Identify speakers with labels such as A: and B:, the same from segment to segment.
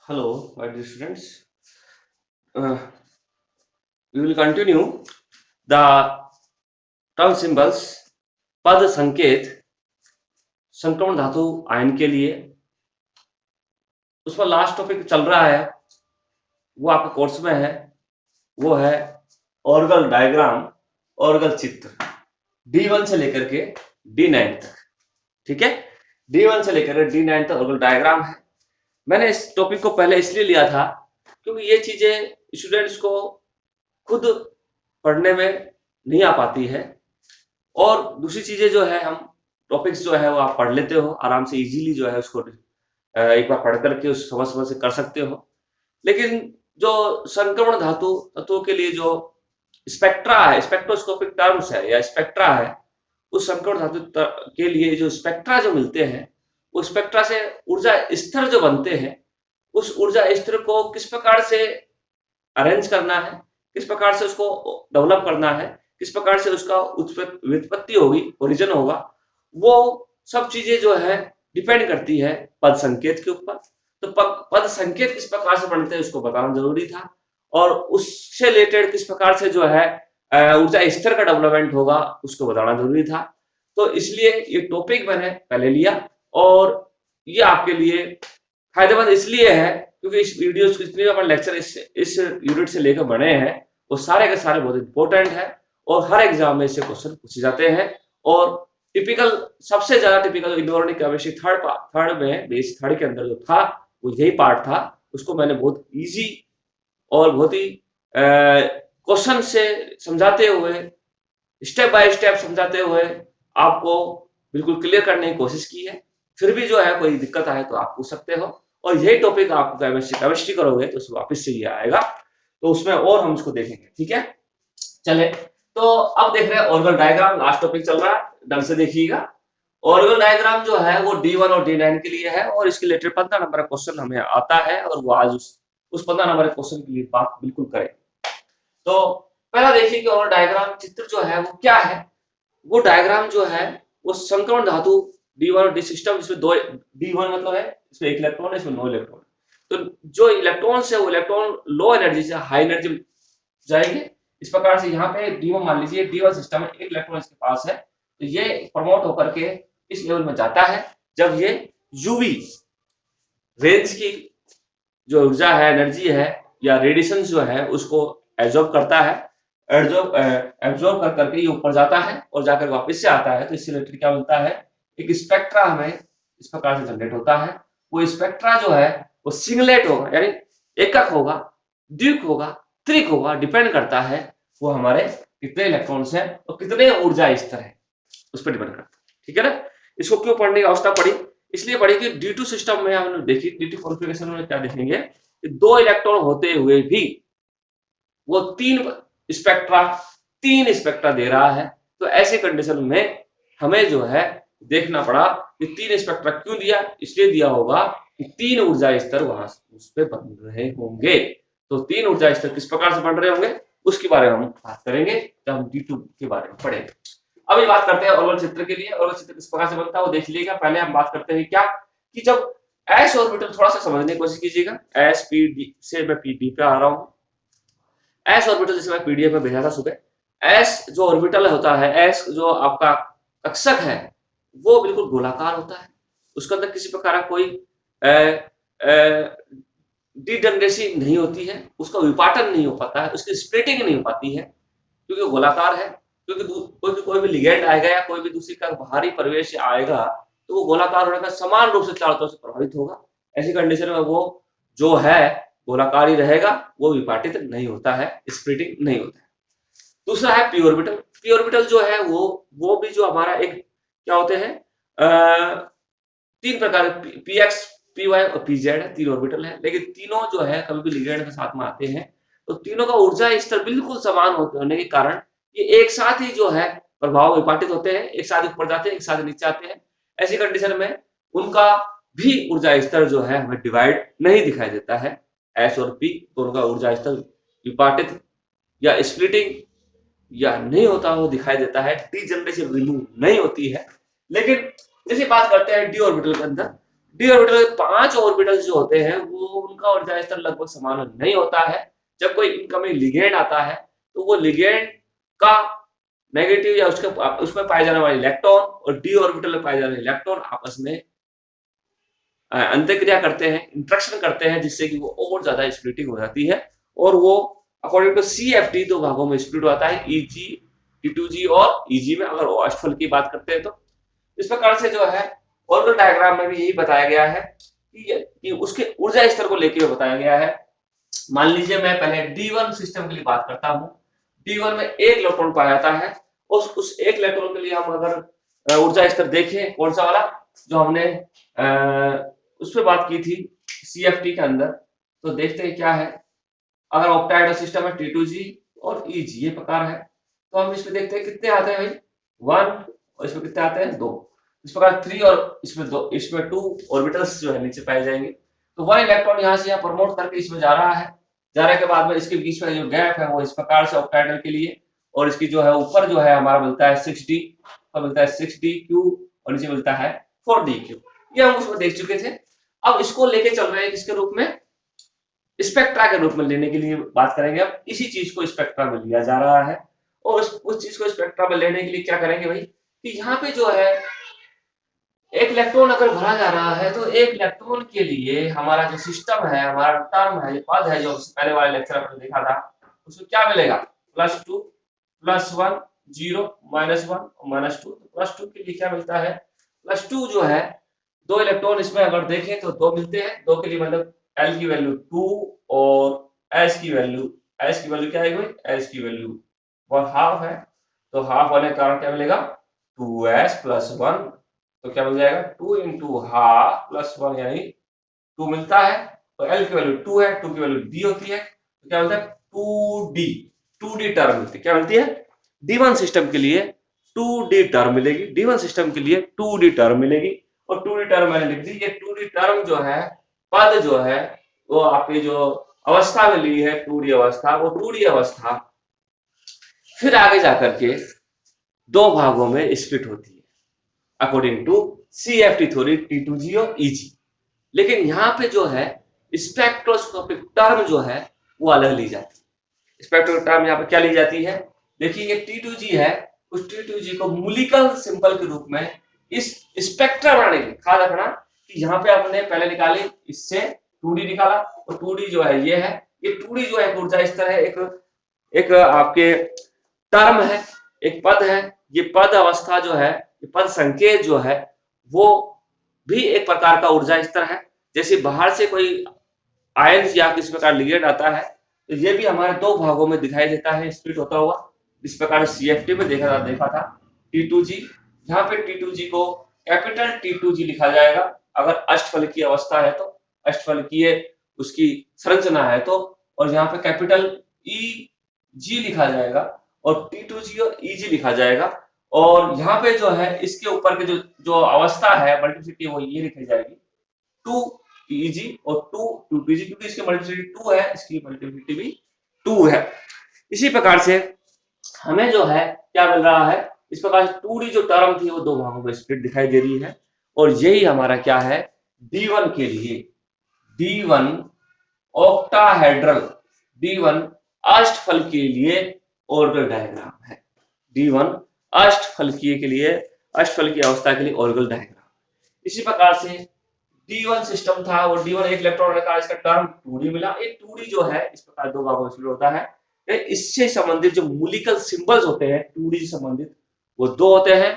A: Hello, my dear students. Uh, we will continue the term symbols पद संकेत संक्रमण धातु आयन के लिए। उसमें लास्ट टॉपिक चल रहा है, वो आपके कोर्स में है, वो है ऑर्गल डायग्राम, ऑर्गल चित्र D1 से लेकर के D9 तक। ठीक है, D1 से लेकर के D9 तक ऑर्गल डायग्राम है। मैंने इस टॉपिक को पहले इसलिए लिया था क्योंकि ये चीजें स्टूडेंट्स को खुद पढ़ने में नहीं आ पाती है, और दूसरी चीजें जो है हम टॉपिक्स जो है वो आप पढ़ लेते हो आराम से, इजीली जो है उसको एक बार पढ़ करके उस समझ समझ से कर सकते हो। लेकिन जो संक्रमण धातु तत्वों के लिए जो स्पेक्ट्रा है, स्पेक्ट्रोस्कोपिक टर्म्स है या स्पेक्ट्रा है, उस संक्रमण धातु के लिए जो स्पेक्ट्रा जो मिलते हैं, वो स्पेक्ट्रा से ऊर्जा स्तर जो बनते हैं, उस ऊर्जा स्तर को किस प्रकार से अरेंज करना है, किस प्रकार से उसको डेवलप करना है, किस प्रकार से उसका व्युत्पत्ति होगी, ओरिजिन होगा, वो सब चीजें जो है डिपेंड करती है पद संकेत के ऊपर। तो पद संकेत किस प्रकार से बनते हैं उसको बताना जरूरी था, और उससे रिलेटेड किस प्रकार से जो है ऊर्जा स्तर का डेवलपमेंट होगा उसको बताना जरूरी था। तो इसलिए ये टॉपिक मैंने पहले लिया, और ये आपके लिए फायदेमंद इसलिए है क्योंकि इस वीडियो जितने अपन लेक्चर इस यूनिट से लेकर बने हैं वो सारे के सारे बहुत इंपॉर्टेंट है, और हर एग्जाम में इससे क्वेश्चन पूछे जाते हैं। और टिपिकल, सबसे ज्यादा टिपिकल इनऑर्गेनिक केमिस्ट्री थर्ड में बेस थर्ड के अंदर जो था वो यही पार्ट था। उसको मैंने बहुत इजी और बहुत ही क्वेश्चन से समझाते हुए, स्टेप बाय स्टेप समझाते हुए आपको बिल्कुल क्लियर करने की कोशिश की है। फिर भी जो है कोई दिक्कत आए तो आप पूछ सकते हो, और यही टॉपिक आपको केमिस्ट्री करोगे तो वापस से ये आएगा, तो उसमें और हम इसको देखेंगे। ठीक है, चले तो अब देख रहे हैं ऑर्गल डायग्राम। लास्ट टॉपिक चल रहा है, ढंग से देखिएगा। ऑर्गल डायग्राम जो है वो D1 और D9 के लिए है, और इसके रिलेटेड 15 नंबर का क्वेश्चन हमें आता है, और वो आज उस 15 नंबर के क्वेश्चन के लिए बात बिल्कुल करें। तो पहला देखिए कि ऑर्गल डायग्राम चित्र जो है वो क्या है। वो डायग्राम जो है वो संक्रमण धातु D1 और D सिस्टम, इसमें दो D1 मतलब है इसमें एक इलेक्ट्रॉन है, इसमें 9 इलेक्ट्रॉन। तो जो इलेक्ट्रॉन है वो इलेक्ट्रॉन लो एनर्जी से हाई एनर्जी जाएंगे। इस प्रकार से यहाँ पे D1 मान लीजिए, D1 सिस्टम में एक इलेक्ट्रॉन इसके पास है, तो ये प्रमोट होकर के इस लेवल में जाता है। जब ये यूवी रेंज की जो ऊर्जा है, एनर्जी है या रेडिएशन जो है उसको एब्जॉर्ब करता है, एब्जॉर्ब कर करके ये ऊपर जाता है और जाकर वापस से आता है। तो इससे रिलेटेड क्या मिलता है, एक स्पेक्ट्रा हमें इस प्रकार से जनरेट होता है। वो स्पेक्ट्रा जो है वो सिंगलेट होगा, यानी एकक होगा, द्विक होगा, त्रिक होगा, डिपेंड करता है वो हमारे कितने इलेक्ट्रॉन्स हैं और कितने ऊर्जा स्तर है उस पर डिपेंड करता है। ठीक है ना। इसको क्यों पढ़ने की आवश्यकता पड़ी, इसलिए पड़ी कि D2 सिस्टम में हमने देखी, D2 कॉन्फ़िगरेशन में क्या देखेंगे कि 2 इलेक्ट्रॉन होते हुए भी वो तीन स्पेक्ट्रा दे रहा है। तो ऐसे कंडीशन में हमें जो है देखना पड़ा कि 3 स्पेक्ट्रा क्यों दिया, इसलिए दिया होगा कि 3 ऊर्जा स्तर वहां उस पे बन रहे होंगे। तो 3 ऊर्जा स्तर किस प्रकार से बन रहे होंगे उसके बारे में हम बात करेंगे जब हम D2 के बारे में पढ़ेंगे। अभी बात करते हैं ऑर्गल चित्र के लिए। ऑर्गल चित्र किस प्रकार से बनता है वो देख लीजिएगा। पहले हम बात करते हैं क्या कि जब एस ऑर्बिटल, थोड़ा सा समझने की कोशिश कीजिएगा। एस पी डी से मैं पी डी पे आ रहा हूँ। एस ऑर्बिटल जैसे मैं पीडीएफ में भेजा था सुबह। एस जो ऑर्बिटल होता है, एस जो आपका कक्षक है वो बिल्कुल गोलाकार होता है। उसके अंदर किसी प्रकार का कोई डिजनरेसी नहीं होती है, उसका विपाटन नहीं हो पाता है, उसकी स्प्लिटिंग नहीं हो पाती है क्योंकि गोलाकार है। क्योंकि कोई भी लिगेंड आएगा या कोई भी दूसरी का बाहरी परिवेश आएगा तो वो गोलाकार होने का समान रूप से चारों तरफ से प्रभावित होगा। ऐसी कंडीशन में वो जो है गोलाकार ही रहेगा, वो विपाटित नहीं होता है, स्प्लिटिंग नहीं होता है। दूसरा है पी ऑर्बिटल। पी ऑर्बिटल जो है वो भी जो हमारा एक क्या होते हैं, तीन प्रकार, पी एक्स, पी वाई और पी जेड है, 3 ऑर्बिटल है। लेकिन तीनों जो है कभी भी लिगेंड के साथ में आते हैं तो तीनों का ऊर्जा स्तर बिल्कुल समान होने के कारण ये एक साथ ही जो है प्रभाव विपाटित होते हैं, एक साथ ऊपर जाते हैं, एक साथ नीचे आते हैं। ऐसी कंडीशन में उनका भी ऊर्जा स्तर जो है हमें डिवाइड नहीं दिखाई देता है। एस और पी दोनों का ऊर्जा स्तर विपाटित या स्प्लिटिंग या नहीं होता वो दिखाई देता है, डीजनरेशन रिमूव नहीं होती है। लेकिन जैसे बात करते हैं डी ऑर्बिटल के अंदर, डी ऑर्बिटल के 5 ऑर्बिटल्स जो होते हैं वो उनका ऊर्जा स्तर लगभग समान नहीं होता है। जब कोई इनकमिंग लिगेंड आता है तो वो लिगेंड का नेगेटिव या उसमें पाए जाने वाले इलेक्ट्रॉन और डी ऑर्बिटल में पाए जाने वाले इलेक्ट्रॉन आपस में अंतःक्रिया करते हैं, इंट्रैक्शन करते हैं, जिससे कि वो और ज्यादा स्प्लिटिंग हो जाती है और वो अकॉर्डिंग टू CFT दो भागों में स्प्लिट होता है, EG, T2G और EG में, अगर वो अष्टफल की बात करते हैं तो। इस प्रकार से जो है ऑर्बिटल डायग्राम में भी यही बताया गया है कि उसके ऊर्जा स्तर को लेकर बताया गया है। मान लीजिए मैं पहले D1 सिस्टम के लिए बात करता हूँ। D1 में एक इलेक्ट्रॉन पाया जाता है, उस एक इलेक्ट्रॉन के लिए हम अगर ऊर्जा स्तर देखें, कौन सा वाला जो हमने उस पर बात की थी CFT के अंदर, तो देखते हैं क्या है। अगर ऑक्टाहेड्रल सिस्टम है T2G और EG ये प्रकार है, तो हम इसमें देखते हैं कितने आते हैं भाई, 1 और इसमें कितने आते हैं 2। इस प्रकार 3 और इसमें 2, इसमें 2 ऑर्बिटल्स जो है नीचे पाए जाएंगे। तो 1 इलेक्ट्रॉन यहाँ से यहाँ प्रमोट करके इसमें जा रहा है, जाने के बाद में इसके बीच में जो गैप है वो इस प्रकार से ऑक्टाहेड्रल के लिए, और इसकी जो है ऊपर जो है हमारा मिलता है 6d, और मिलता है 6dq और नीचे मिलता है 4dq। ये हम उसमें देख चुके थे। अब इसको लेके चल रहे हैं किसके रूप में, स्पेक्ट्रा के रूप में लेने के लिए बात करेंगे। अब इसी चीज को स्पेक्ट्रा में लिया जा रहा है, और उस चीज को स्पेक्ट्रा में लेने के लिए क्या करेंगे भाई, कि यहाँ पे जो है एक इलेक्ट्रॉन अगर भरा जा रहा है तो एक इलेक्ट्रॉन के लिए हमारा जो सिस्टम है, हमारा टर्म है, पद है, जो पहले वाले लेक्चर में देखा था, उसमें क्या मिलेगा, +2 +1 0 -1 -2। तो +2 के लिए क्या मिलता है, +2 जो है 2 इलेक्ट्रॉन इसमें अगर देखें तो 2 मिलते हैं। 2 के लिए मतलब L की वैल्यू 2 और S की वैल्यू क्या है भाई, S की वैल्यू 1/2 है। तो हाफ होने के कारण क्या मिलेगा, 2S + 1, तो क्या मिल जाएगा 2 × हाफ +1 यानी 2 मिलता है। तो L की वैल्यू 2 है, 2 की वैल्यू D होती है, तो क्या मिलता है 2D टर्म मिलती है। क्या मिलती है, D1 सिस्टम के लिए 2D टर्म मिलेगी, D1 सिस्टम के लिए 2D टर्म मिलेगी। और 2D टर्म मैंने लिख दी। ये 2D टर्म जो है, पद जो है, वो आपकी जो अवस्था में ली है 2D अवस्था, वो 2D अवस्था फिर आगे जाकर के 2 भागों में स्प्लिट होती है according to CFT theory, T2G और EG। लेकिन यहाँ पे जो है स्पेक्ट्रोस्कोपिक टर्म जो है वो अलग ली जाती है। स्पेक्ट्रोस्कोपिक टर्म यहाँ पे क्या ली जाती है, देखिए ये T2G है, उस T2G को मूलिकल सिंबल के रूप में इस स्पेक्ट्रा बनाने के लिए, खास रखना कि यहाँ पे आपने पहले निकाली, इससे 2D निकाला, और 2D जो है ये है, ये 2D जो है ऊर्जा स्तर है, एक आपके टर्म है, एक पद है। ये पद अवस्था जो है, ये पद संकेत जो है, वो भी एक प्रकार का ऊर्जा स्तर है। जैसे बाहर से कोई आयंस या किसी प्रकार लिगेंड आता है, तो ये भी हमारे 2 भागों में दिखाई देता है स्प्लिट होता हुआ। इस प्रकार CFT में देखा था T2G। यहाँ पे T2G को कैपिटल T2G लिखा जाएगा अगर अष्टफलकीय अवस्था है तो, अष्टफलकीय उसकी संरचना है तो, और यहाँ पे कैपिटल EG लिखा जाएगा और T2G और EG लिखा जाएगा। और यहाँ पे जो है इसके ऊपर के जो अवस्था है मल्टीप्लिसिटी, वो ये लिखी जाएगी 2EG और 2T2G, क्योंकि इसकी मल्टीप्लिसिटी 2 है, इसकी मल्टीप्लिसिटी भी 2 है। इसी प्रकार से हमें जो है क्या मिल रहा है, इस प्रकार से 2D जो टर्म थी वो 2 भागों में स्प्लिट दिखाई दे रही है। और यही हमारा क्या है, D1 के लिए, D1 ऑक्टाहेड्रल, D1 अष्टफल के लिए ऑर्बिटल डायग्राम है। D1 अष्टफलकीय के लिए, अष्टफलकीय अवस्था के लिए ऑर्बिटल डायग्राम। इसी प्रकार से D1 सिस्टम था, वो D1 एक इलेक्ट्रॉन रखा, इसका टर्म 2D मिला। एक 2D जो है इस प्रकार 2 भागों में स्प्लिट होता है। इससे संबंधित जो मूलिकल सिंबल्स होते हैं 2D से संबंधित, वो 2 होते हैं,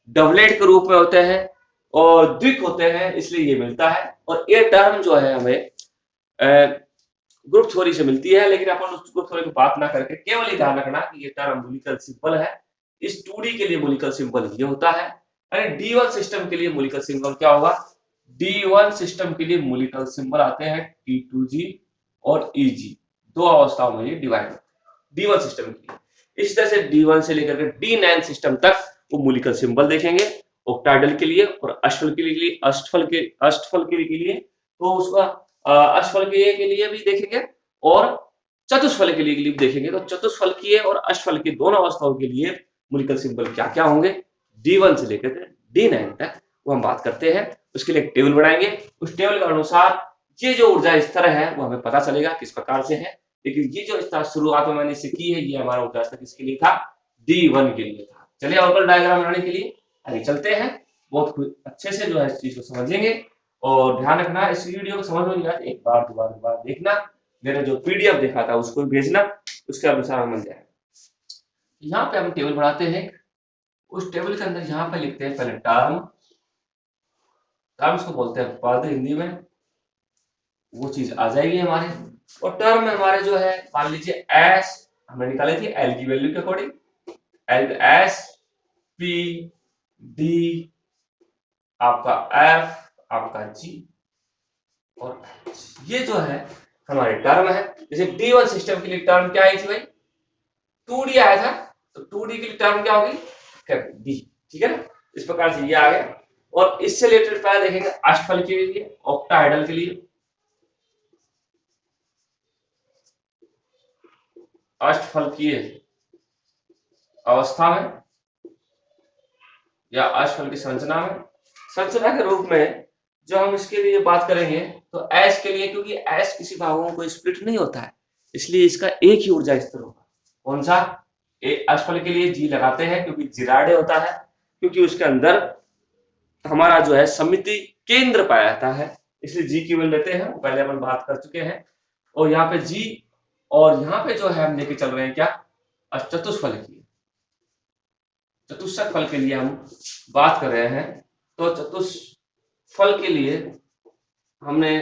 A: डबलेट के रूप में होते हैं और द्विक होते हैं, इसलिए ये मिलता है। और ये टर्म जो है हमें ग्रुप थ्योरी से मिलती है, लेकिन अपन उस ग्रुप थ्योरी की बात ना करके केवल ही ध्यान रखना कि ये टर्म मूलिकल सिंबल है। इस 2D के लिए मूलिकल सिंबल ये होता है, यानी D1 सिस्टम के लिए मूलिकल सिंबल क्या होगा, D1 सिस्टम के लिए मूलिकल सिंबल आते हैं T2G और EG, 2 अवस्थाओं में ये डिवाइड होते हैं D1 सिस्टम के लिए। इस तरह से D1 से लेकर के D9 सिस्टम तक वो मूलिकल सिंबल देखेंगे ऑक्टाहेड्रल के लिए और अष्टफल के लिए, अष्टफल के लिए तो उसका अष्टफलकीय के लिए भी देखेंगे और चतुष्फल के लिए भी देखेंगे। तो चतुष्फलकीय और अष्टफल की दोनों अवस्थाओं के लिए मूलिकल सिंबल क्या क्या होंगे D1 से लेकर D9 तक, वो हम बात करते हैं। उसके लिए एक टेबल बनाएंगे। उस टेबल के अनुसार ये जो ऊर्जा स्तर है वो हमें पता चलेगा किस प्रकार से है। लेकिन ये जो स्तर शुरुआत में मैंने इसे की है, ये हमारा ऊर्जा स्तर किसके लिए था, D1 के लिए था। चलिए ऑर्बिटल डायग्राम बनाने के लिए आगे चलते हैं। बहुत अच्छे से जो है इस चीज को समझेंगे और ध्यान रखना इस वीडियो को समझ में नहीं आया एक बार दोबारा देखना, मेरा जो पीडीएफ देखा था उसको भेजना, उसके अनुसार मिल जाएगा। यहाँ पे हम टेबल बनाते हैं। उस टेबल के अंदर यहाँ पे लिखते हैं पहले टर्म्स को बोलते हैं पद हिंदी में, वो चीज आ जाएगी हमारे। और टर्म में हमारे जो है मान लीजिए एस हमने निकाली थी एल की वैल्यू के according, L S P D आपका एफ आपका जी और ये जो है हमारे टर्म है। जैसे D1 सिस्टम के लिए टर्म क्या आई थी भाई, 2D आया था, तो 2D के लिए टर्म क्या होगी, डी, ठीक है ना। इस प्रकार से ये आ गया। और इससे रिलेटेड पहले देखेंगे अष्टफल के लिए, ऑक्टाहेड्रल के लिए। अष्टफलकीय अवस्था में या अष्टफल की संरचना में, संरचना के रूप में जो हम इसके लिए बात करेंगे तो एस के लिए, क्योंकि एस किसी भागों को स्प्लिट नहीं होता है इसलिए इसका एक ही ऊर्जा स्तर होगा। कौन सा, अष्टफल के लिए जी लगाते हैं क्योंकि जिराडे होता है, क्योंकि उसके अंदर हमारा जो है समिति केंद्र पाया जाता है, इसलिए जी की वैल्यू लेते हैं, पहले अपन बात कर चुके हैं। और यहाँ पे जी, और यहाँ पे जो है हम लेके चल रहे हैं क्या, चतुष्फल की, चतुष्क फल के लिए हम बात कर रहे हैं। तो चतुष्फल के लिए हमने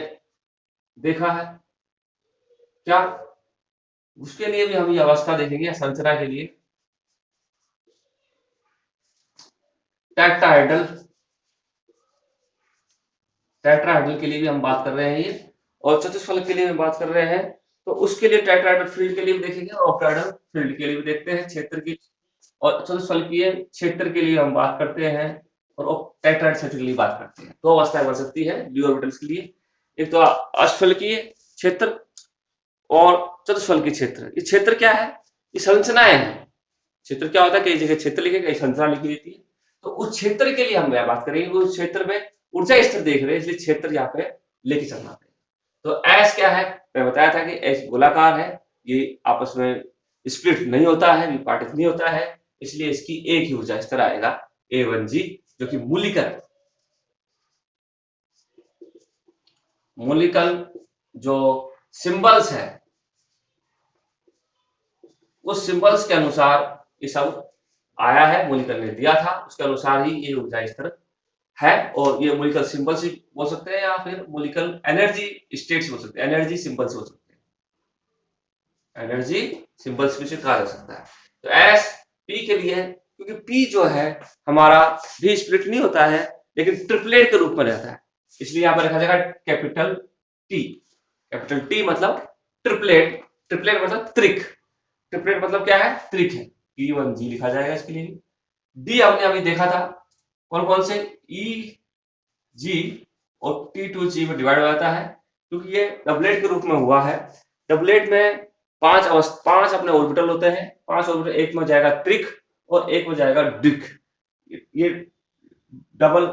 A: देखा है क्या, उसके लिए भी हम ये अवस्था देखेंगे संरचना के लिए। टेट्राहेड्रल, टेट्राहेड्रल के लिए भी हम बात कर रहे हैं ये, और चतुष्फल के लिए हम बात कर रहे हैं। तो उसके लिए टेट्राहेड्रल फील्ड के लिए भी देखेंगे और ऑक्टाहेड्रल फील्ड के लिए भी देखते हैं, क्षेत्र की। और चतुष्फलकीय क्षेत्र के लिए हम बात करते हैं और टेट्राहेड्रल क्षेत्र के लिए बात करते हैं। दो अवस्थाएं बन सकती है डी ऑर्बिटल्स के लिए, एक तो अष्टफलकीय क्षेत्र और चतुष्फलकीय क्षेत्र। ये क्षेत्र क्या है, ये संरचनाएं हैं। क्षेत्र क्या होता है, कई जगह क्षेत्र लिखे, कई संरचना लिखी रहती है। तो उस क्षेत्र के लिए हम बात करेंगे, उस क्षेत्र में ऊर्जा स्तर देख रहे हैं इसलिए क्षेत्र यहाँ पे लेके चलना पड़ेगा। तो एस क्या है, मैं बताया था कि एस गोलाकार है, ये आपस में स्प्लिट नहीं होता है, विपाटित नहीं होता है, इसलिए इसकी एक ही ऊर्जा स्तर आएगा A1G, जो कि मूलिकल जो सिंबल्स है उस सिंबल्स के अनुसार ये सब आया है, मूलिकल ने दिया था उसके अनुसार ही ये ऊर्जा स्तर है। और ये मूलिकल सिंबल्स बोल सकते हैं या फिर मूलिकल एनर्जी स्टेट्स बोल सकते हैं, एनर्जी सिंबल्स बोल सकते हैं, एनर्जी सिंबल्स भी से कहा जा सकता है। तो एस पी के लिए, क्योंकि पी जो है हमारा भी स्प्लिट नहीं होता है लेकिन ट्रिपलेट के रूप में रहता है, इसलिए यहां पर लिखा जाएगा कैपिटल टी। कैपिटल टी मतलब ट्रिपलेट, ट्रिपलेट मतलब त्रिक, ट्रिपलेट मतलब क्या है, त्रिक है, T1G लिखा जाएगा इसके लिए। डी हमने अभी देखा था कौन कौन से, E G और T2G में डिवाइड हो जाता है, क्योंकि ये डबलेट के रूप में हुआ है। डबलेट में पांच अपने ऑर्बिटल होते हैं, पांच ऑर्बिटल, एक में जाएगा त्रिक और एक में जाएगा डिक, ये डबल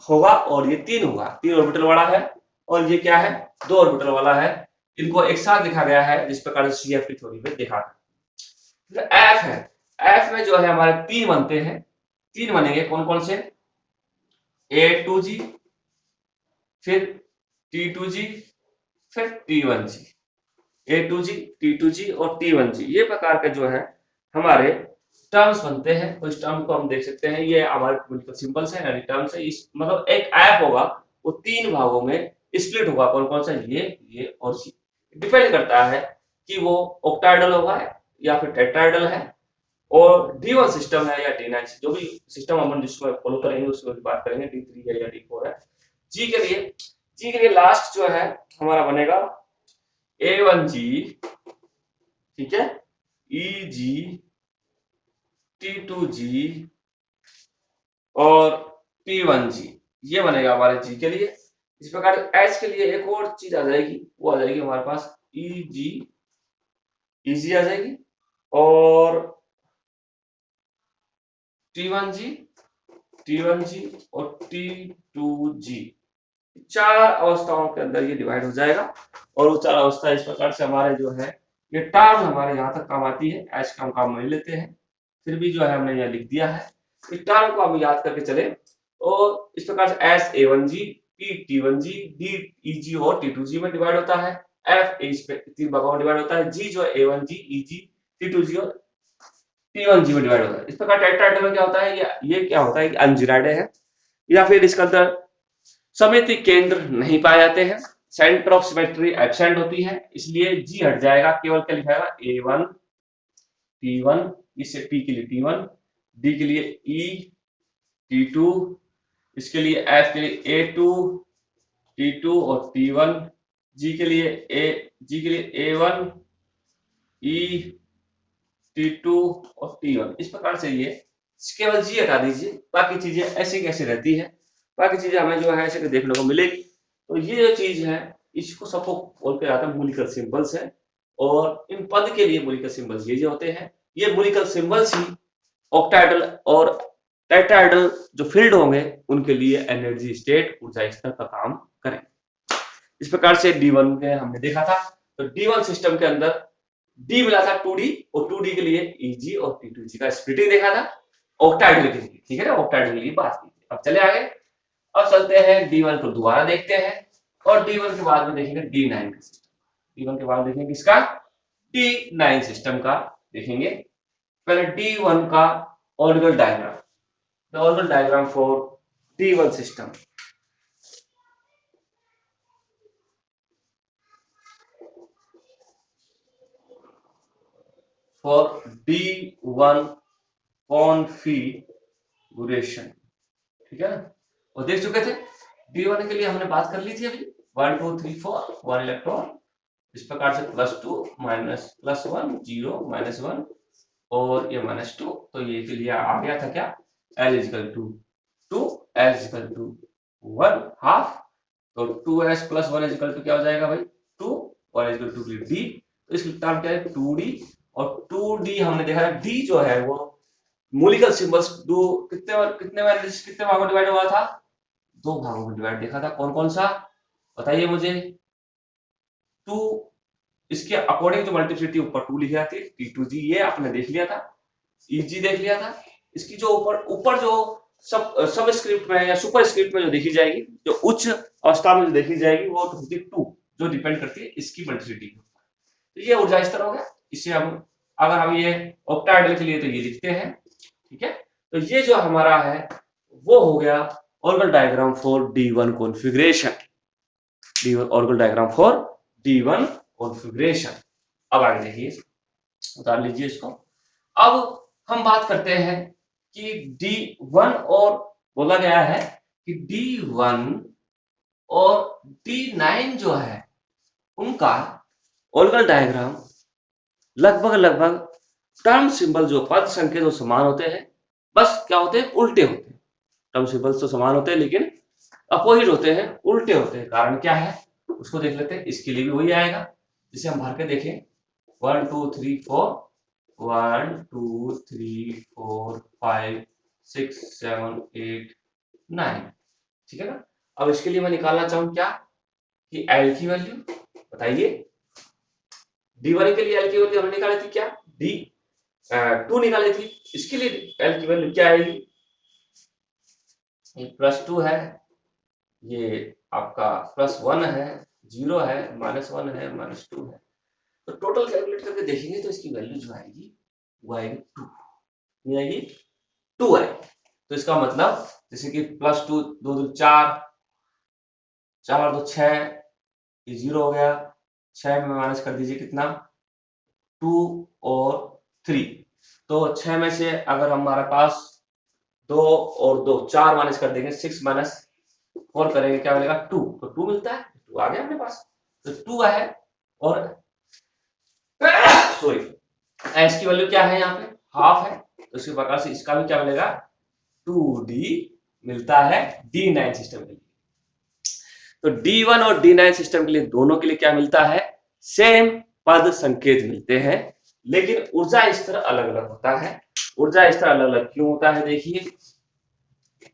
A: होगा और ये तीन होगा, तीन ऑर्बिटल वाला है। और ये क्या है, दो ऑर्बिटल वाला है, इनको एक साथ लिखा गया है जिस प्रकार से CF की थ्योरी में देखा था। एफ है, एफ में जो है हमारे तीन बनते हैं, तीन बनेंगे कौन कौन से, A2G, फिर T2G, फिर T1G, A2G, T2G और T1G, ये प्रकार के जो है हमारे टर्म्स बनते हैं। तो इस टर्म को हम देख सकते हैं, ये हमारे पॉलिटिकल सिंबल्स है यानी टर्म्स है। इस मतलब एक ऐप होगा वो तीन भागों में स्प्लिट होगा, कौन कौन सा, ये और सी। डिपेंड करता है कि वो ऑक्टाहेड्रल होगा या फिर टेट्राहेड्रल है, और D1 सिस्टम है या D9, जो भी सिस्टम हम जिसको फॉलो करेंगे उसमें भी बात करेंगे, D3 है या D4 है। जी के लिए लास्ट जो है हमारा बनेगा A1G, ठीक है, EG, T2G और T1G, ये बनेगा हमारे जी के लिए। इस प्रकार एच के लिए एक और चीज आ जाएगी, वो आ जाएगी हमारे पास EG आ जाएगी और T1G T1G और T2G, 4 अवस्थाओं के अंदर ये डिवाइड हो जाएगा। और वो 4 अवस्था इस प्रकार से हमारे जो है ये टर्म हमारे यहाँ तक काम आती है। एच का हम काम नहीं लेते हैं, फिर भी जो है हमने यहाँ लिख दिया है। इस टर्म को हम याद करके चले और इस प्रकार से S A1G, P T1G, D EG और T2G में डिवाइड होता है। F इस पे 3 भागों में डिवाइड होता है। G जो है A1G, EG, T2G और T1G में डिवाइड होता है। इस प्रकार टेट्राहेड्रल में क्या होता है, ये क्या होता है कि अनजिराइड है या फिर इसके अंदर सममिति केंद्र नहीं पाए जाते हैं, सेंटर ऑफ सिमेट्री एब्सेंट होती है, इसलिए G हट जाएगा, केवल क्या लिखा है A1 T1, इससे P के लिए T1, D के लिए E T2, इसके लिए F के लिए A2 T2 और T1, G के लिए A1 E T2 और T1। इस प्रकार से ये केवल G हटा दीजिए, बाकी चीजें ऐसी कैसी रहती है, बाकी चीजें हमें जो है ऐसे देखने को मिलेगी। तो ये जो चीज है इसको सबको बोलते जाते हैं मूलिकल सिंबल्स है, और इन पद के लिए मूलिकल सिंबल्स ये जो होते हैं, ये मूलिकल सिंबल्स ही ऑक्टाहेड्रल और टेट्राहेड्रल जो फील्ड होंगे उनके लिए एनर्जी स्टेट ऊर्जा स्तर का काम करें। इस प्रकार से D1 में हमने देखा था। तो D1 सिस्टम के अंदर D मिला था 2D और 2D के लिए EG और T2G का स्प्लिटिंग देखा था ऑक्टाहेड्रल के लिए, ठीक है ना, ऑक्टाहेड्रल के लिए बात की। अब चले आगे, अब चलते हैं D1 को दोबारा देखते हैं और D1 के बाद में देखेंगे D9 का सिस्टम। D1 के बाद देखेंगे किसका, D9 सिस्टम का देखेंगे। पहले D1 का orbital diagram, the orbital diagram for D1 system. For D1 configuration, ठीक है ना, और देख चुके थे। D1 के लिए हमने बात कर ली थी अभी, 1 2 3 4 1 इलेक्ट्रॉन, इस प्रकार से +2 +1 0 -1 और ये -2। तो ये के लिए आ गया था क्या, L = 2, L = 1 हाफ, तो 2s + 1 = क्या हो जाएगा भाई 2, और L = 2 D। तो इसका नाम क्या है 2D, और 2D हमने देखा था D जो है वो मूलिकल सिंबल्स कितने भागों में डिवाइड हुआ था, 2 भागों में डिवाइड देखा था। कौन कौन सा बताइए मुझे। 2 इसके अकॉर्डिंग जो मल्टीप्लिसिटी ऊपर 2 लिखी जाती है, T2G ये आपने देख लिया था, EG देख लिया था। इसकी जो ऊपर जो सब स्क्रिप्ट में या सुपर स्क्रिप्ट में जो देखी जाएगी, जो उच्च अवस्था में जो देखी जाएगी वो होती है 2, जो डिपेंड करती है इसकी मल्टीप्लिसिटी पर। तो ये ऊर्जा स्तर हो गया। इसे हम अगर हम ये ऑक्टाहेड्रल के लिए तो ये लिखते हैं, ठीक है। तो ये जो हमारा है वो हो गया orbital diagram for D1 configuration, orbital diagram for D1 configuration. अब आगे देखिए, उतार लीजिए इसको। अब हम बात करते हैं कि D1 और बोला गया है कि D1 और D9 जो है उनका ऑर्बिटल डायग्राम लगभग टर्म सिंबल जो पद संकेत जो समान होते हैं, बस क्या होते हैं उल्टे होते हैं। टर्म सिंबल्स तो समान होते हैं लेकिन अपोजिट होते हैं, उल्टे होते हैं। कारण क्या है उसको देख लेते हैं। इसके लिए भी वही आएगा, जिसे हम भर के देखें 1 2 3 4 1 2 3 4 5 6 7 8 9, ठीक है ना। अब इसके लिए मैं निकालना चाहूँ क्या कि L की वैल्यू बताइए। D1 के लिए L की वैल्यू हमने निकाली थी क्या, D2 निकाली थी। इसके लिए L की वैल्यू क्या आएगी, ये +2 है, ये आपका +1 है, 0 है, -1 है, -2 है। तो टोटल कैलकुलेट करके देखेंगे तो इसकी वैल्यू जो आएगी वो आएगी 2, ये आएगी 2 आएगी। तो इसका मतलब जैसे कि +2 2 2 4 4 2 6, ये 0 हो गया, 6 में माइनस कर दीजिए कितना 2 और 3। तो 6 में से अगर हमारे पास 2 और 2 4 माइनस कर देंगे, 6 - 4 करेंगे क्या मिलेगा 2, तो 2 मिलता है, 2 आ गया अपने पास। तो 2 है और सॉरी एस की वैल्यू क्या है यहाँ पे हाफ है, तो इसी प्रकार से इसका भी क्या मिलेगा 2D मिलता है D9 सिस्टम के लिए। तो D1 और D9 सिस्टम के लिए दोनों के लिए क्या मिलता है, सेम पद संकेत मिलते हैं, लेकिन ऊर्जा स्तर अलग अलग होता है। ऊर्जा स्तर अलग अलग क्यों होता है देखिए,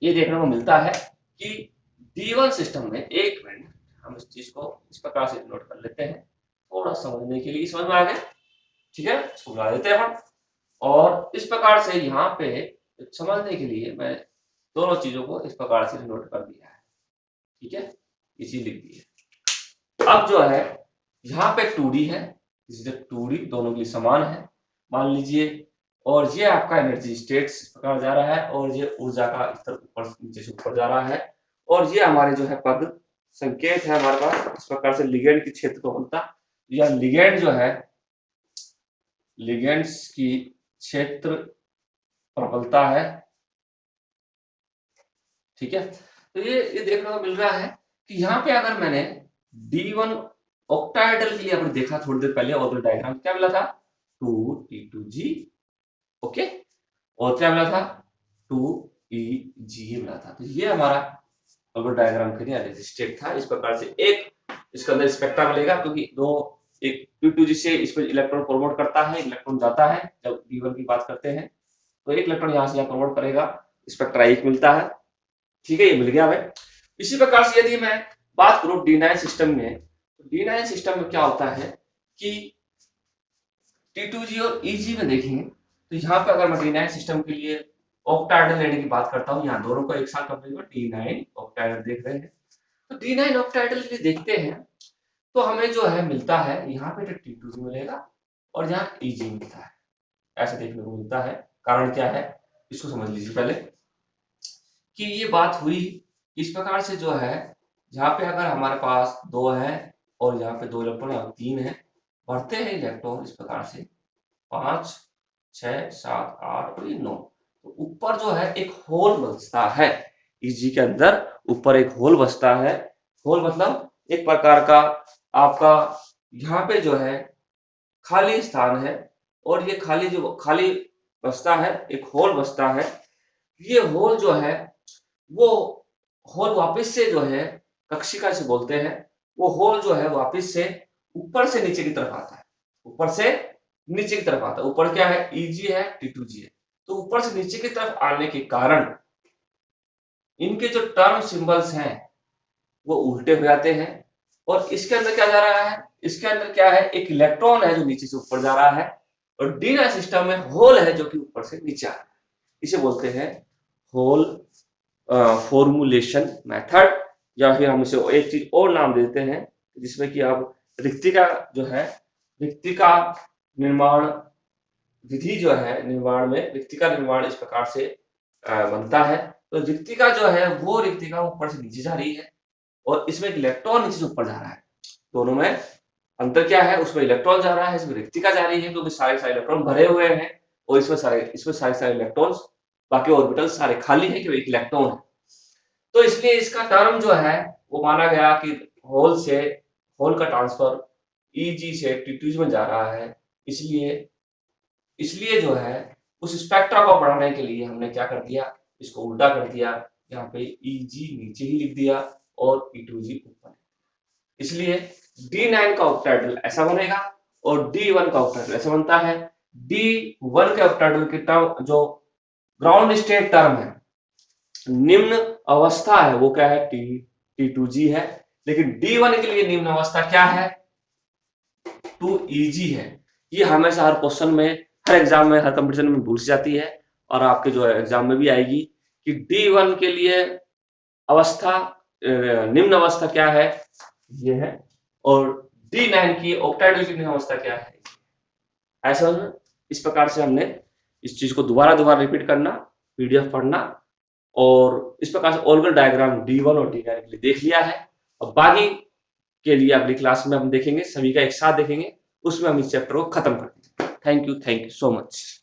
A: ये देखने को मिलता है कि D1 सिस्टम में, एक मिनट हम इस चीज को इस प्रकार से नोट कर लेते हैं थोड़ा समझने के लिए, समझ में आ गया, ठीक है, इसको बुला देते हैं हम। और इस प्रकार से यहाँ पे समझने के लिए मैं दोनों चीजों को इस प्रकार से नोट कर दिया है, ठीक है, इसी लिख दिया। अब जो है यहाँ पे 2D है, 2D दोनों के लिए समान है मान लीजिए, और ये आपका एनर्जी स्टेट्स इस प्रकार जा रहा है, और ये ऊर्जा का स्तर ऊपर नीचे से ऊपर जा रहा है, और ये हमारे जो है पद संकेत है हमारे पास इस प्रकार से लिगेंड की क्षेत्र प्रबलता, या लिगेंड जो है लिगेंड्स की क्षेत्र प्रबलता है, ठीक है। तो ये देखने को मिल रहा है कि यहाँ पे अगर मैंने D1 ऑक्टाहेड्रल के लिए आपने देखा थोड़ी देर पहले ऑर्बिटल डायग्राम, क्या मिला था 2T2G, ओके, और क्या मिला था 2EG मिला था। तो ये हमारा ऑर्बिटल डायग्राम का स्टेट था। इस प्रकार से एक इसके अंदर स्पेक्ट्रा मिलेगा, क्योंकि दो एक T2G से इस पर इलेक्ट्रॉन प्रमोट करता है, इलेक्ट्रॉन जाता है, जब D1 की बात करते हैं तो एक इलेक्ट्रॉन यहाँ से यहाँ प्रमोट करेगा, स्पेक्ट्रा एक मिलता है, ठीक है, ये मिल गया हमें। इसी प्रकार से यदि मैं बात करूं D9 सिस्टम में, तो D9 सिस्टम में क्या होता है कि T2G और EG में देखेंगे तो यहाँ पे अगर मैं D9 सिस्टम के लिए ऑक्टाहेड्रल लेने की बात करता हूँ, यहाँ दोनों को एक साथ कंपेयर करो, D9 ऑक्टाहेड्रल देख रहे हैं, तो D9 ऑक्टाहेड्रल के लिए देखते हैं तो हमें जो है मिलता है यहाँ पे तो T2G मिलेगा और यहाँ EG मिलता है, ऐसा देखने को मिलता है। कारण क्या है इसको समझ लीजिए पहले कि ये बात हुई इस प्रकार से, जो है जहाँ पे अगर हमारे पास 2 है और यहाँ पे 2 इलेक्ट्रॉन, यहाँ 3 है, बढ़ते हैं इलेक्ट्रॉन इस प्रकार से 5 6 7 8 और 9, तो ऊपर जो है एक होल बचता है, EG के अंदर ऊपर एक होल बचता है। होल मतलब एक प्रकार का आपका यहाँ पे जो है खाली स्थान है, और ये खाली जो खाली बचता है, एक होल बचता है, ये होल जो है वो होल वापस से जो है कक्षिका से बोलते हैं, वो होल जो है वापस से ऊपर से नीचे की तरफ आता है, ऊपर से नीचे की तरफ आता है। ऊपर क्या है EG है, T2G है, तो ऊपर से नीचे की तरफ आने के कारण इनके जो टर्म सिंबल्स हैं वो उल्टे हो जाते हैं, और इसके अंदर क्या जा रहा है, इसके अंदर क्या है, एक इलेक्ट्रॉन है जो नीचे से ऊपर जा रहा है, और D9 सिस्टम में होल है जो कि ऊपर से नीचे आ रहा है। इसे बोलते हैं होल फॉर्मुलेशन मेथड, या फिर हम इसे एक चीज और नाम देते हैं जिसमें कि अब रिक्तिका जो है, रिक्तिका निर्माण विधि जो है, निर्माण में रिक्तिका निर्माण इस प्रकार से बनता है। तो रिक्तिका जो है वो रिक्तिका ऊपर से नीचे जा रही है, और इसमें इलेक्ट्रॉन नीचे से ऊपर जा रहा है, दोनों में अंतर क्या है, उसमें इलेक्ट्रॉन जा रहा है, इसमें रिक्तिका जा रही है, क्योंकि सारे इलेक्ट्रॉन भरे हुए हैं, और इसमें सारे इलेक्ट्रॉन्स, बाकी ऑर्बिटल सारे खाली है, केवल एक इलेक्ट्रॉन है। तो इसलिए इसका टर्म जो है वो माना गया कि होल का ट्रांसफर EG से T2G में जा रहा है, इसलिए जो है उस स्पेक्ट्रा को बढ़ाने के लिए हमने क्या कर दिया, इसको उल्टा कर दिया, यहाँ पे EG नीचे ही लिख दिया और T2G ऊपर। इसलिए D9 का ऑक्टाहेड्रल ऐसा बनेगा और D1 का ऑक्टाहेड्रल ऐसा बनता है। D1 के ऑक्टाहेड्रल के टर्म जो ग्राउंड स्टेट टर्म है, निम्न अवस्था है, वो क्या है T2G है, लेकिन D1 के लिए निम्न अवस्था क्या है 2EG है। ये हमेशा हर क्वेश्चन में, हर एग्जाम में, हर कंपटीशन में पूछी जाती है, और आपके जो है एग्जाम में भी आएगी कि D1 के लिए अवस्था निम्न अवस्था क्या है, ये है, और D9 की ऑक्टाहेड्रल की निम्न अवस्था क्या है, ऐसा। इस प्रकार से हमने इस चीज को दोबारा रिपीट करना, PDF पढ़ना, और इस प्रकार से ऑर्बिटल डायग्राम D1 और D9 के लिए देख लिया है। और बाकी के लिए अगली क्लास में हम देखेंगे, सभी का एक साथ देखेंगे, उसमें हम इस चैप्टर को खत्म कर देंगे। Thank you so much.